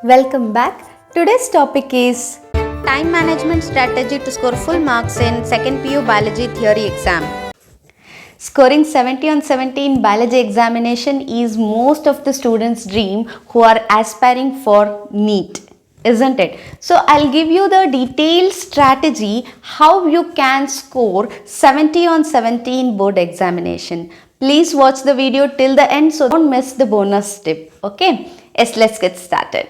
Welcome back. Today's topic is Time management strategy to score full marks in second PU biology theory exam. scoring 70 on 70 in biology examination is most of the students' dream who are aspiring for NEET, isn't it? So I'll give you the detailed strategy how you can score 70 on 70 in board examination. Please watch the video till the end so don't miss the bonus tip. Okay? Yes, let's get started.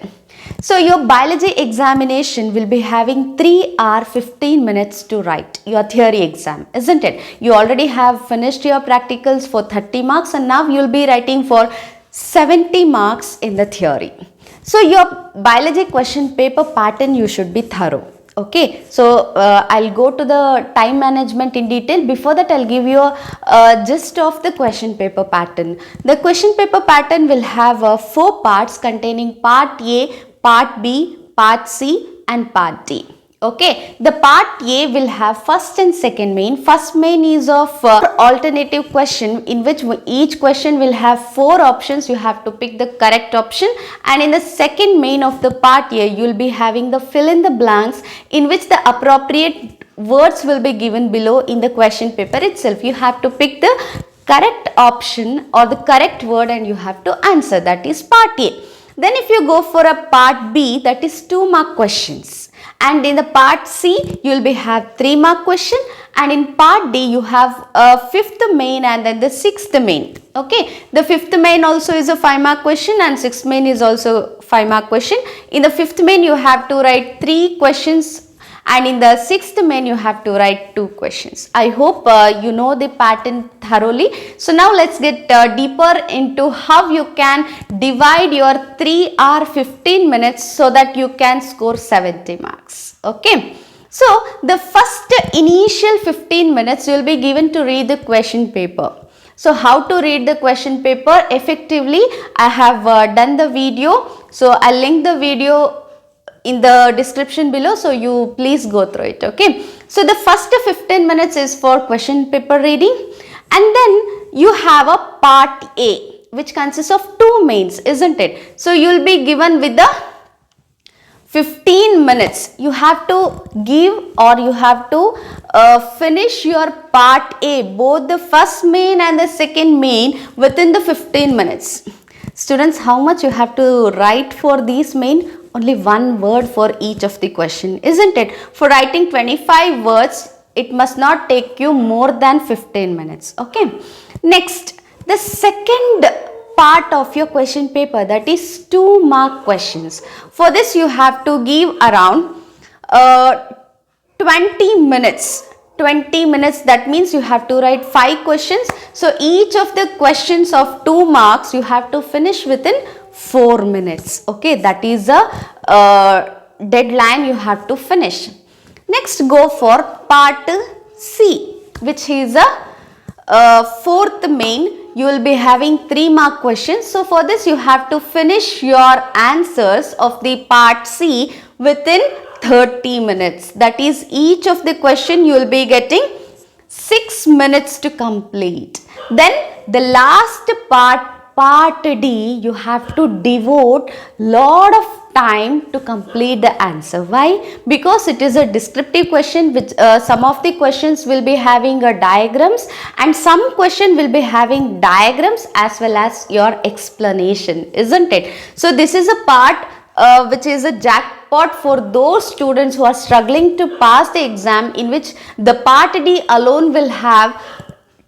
So your biology examination will be having 3 hours 15 minutes to write your theory exam, isn't it? You already have finished your practicals for 30 marks and now you'll be writing for 70 marks in the theory. So your biology question paper pattern you should be thorough. Okay, so I'll go to the time management in detail. Before that, I'll give you a gist of the question paper pattern. The question paper pattern will have 4 parts containing part A, part B, part C and part D. Okay, the part A will have first and second main. First main is of alternative question in which each question will have 4 options. You have to pick the correct option, and in the second main of the part A you will be having the fill in the blanks in which the appropriate words will be given below in the question paper itself. You have to pick the correct option or the correct word and you have to answer. That is part A. Then if you go for a part B, that is 2 mark questions, and in the part C you will be have 3 mark question, and in part D you have a 5th main and then the 6th main. Okay, the 5th main also is a 5 mark question and 6th main is also 5 mark question. In the 5th main you have to write 3 questions and in the 6th main you have to write 2 questions. I hope you know the pattern thoroughly. So now let's get deeper into how you can divide your 3 hour 15 minutes so that you can score 70 marks. Okay. So the first initial 15 minutes you will be given to read the question paper. So how to read the question paper effectively, I have done the video. So I'll link the video in the description below, so you please go through it. Okay, so the first 15 minutes is for question paper reading, and then you have a part A which consists of 2 mains, isn't it? So you will be given with the 15 minutes. You have to give or you have to finish your part A, both the first main and the second main, within the 15 minutes. Students, how much you have to write for these main? Only 1 word for each of the question, isn't it? For writing 25 words, it must not take you more than 15 minutes. Okay. Next, the second part of your question paper, that is 2 mark questions. For this you have to give around 20 minutes. 20 minutes, that means you have to write 5 questions. So each of the questions of 2 marks you have to finish within 4 minutes. Okay, that is a deadline you have to finish. Next, go for part C, which is a 4th main. You will be having 3 mark questions. So for this you have to finish your answers of the part C within 30 minutes. That is, each of the question you will be getting 6 minutes to complete. Then the last part D, you have to devote lot of time to complete the answer. Why? Because it is a descriptive question, which some of the questions will be having a diagrams and some question will be having diagrams as well as your explanation, isn't it? So this is a part which is a jackpot for those students who are struggling to pass the exam, in which the part D alone will have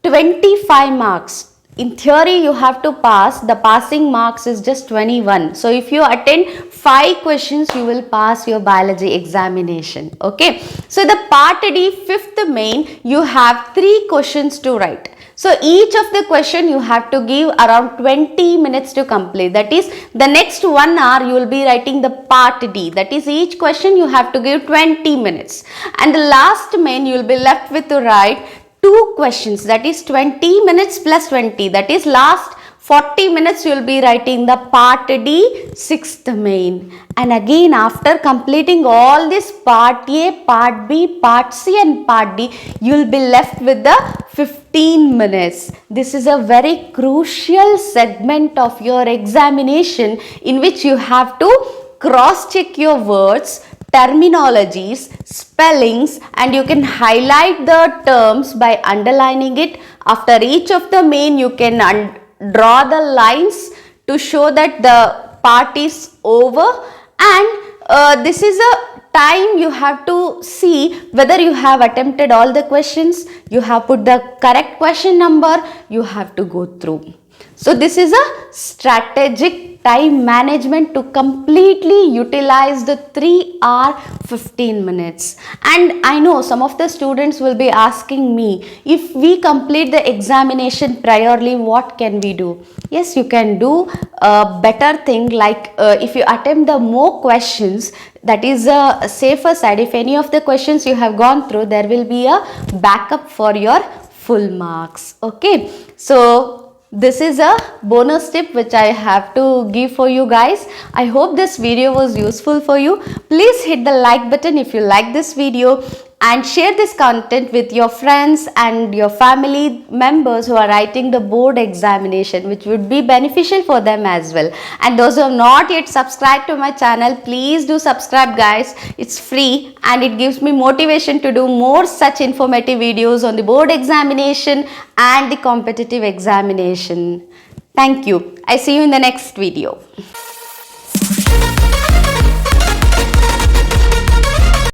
25 marks. In theory you have to pass, the passing marks is just 21. So if you attend 5 questions you will pass your biology examination. Okay. So the part D 5th main you have 3 questions to write. So each of the question you have to give around 20 minutes to complete. That is, the next 1 hour you will be writing the part D. That is, each question you have to give 20 minutes. And the last main you will be left with to write 2 questions, that is 20 minutes plus 20, that is last 40 minutes you will be writing the part D 6th main. And again after completing all this part A, part B, part C and part D, you will be left with the 15 minutes. This is a very crucial segment of your examination in which you have to cross check your words, terminologies, spellings, and you can highlight the terms by underlining it. After each of the main, you can draw the lines to show that the part is over. And this is a time you have to see whether you have attempted all the questions, you have put the correct question number, you have to go through. So this is a strategic time management to completely utilize the 3 hour 15 minutes. And I know some of the students will be asking me, if we complete the examination priorly, what can we do? Yes, you can do a better thing, like if you attempt the more questions, that is a safer side. If any of the questions you have gone through, there will be a backup for your full marks. Okay, so this is a bonus tip which I have to give for you guys. I hope this video was useful for you. Please hit the like button if you like this video, and share this content with your friends and your family members who are writing the board examination, which would be beneficial for them as well. And those who have not yet subscribed to my channel, please do subscribe guys. It's free and it gives me motivation to do more such informative videos on the board examination and the competitive examination. Thank you. I see you in the next video.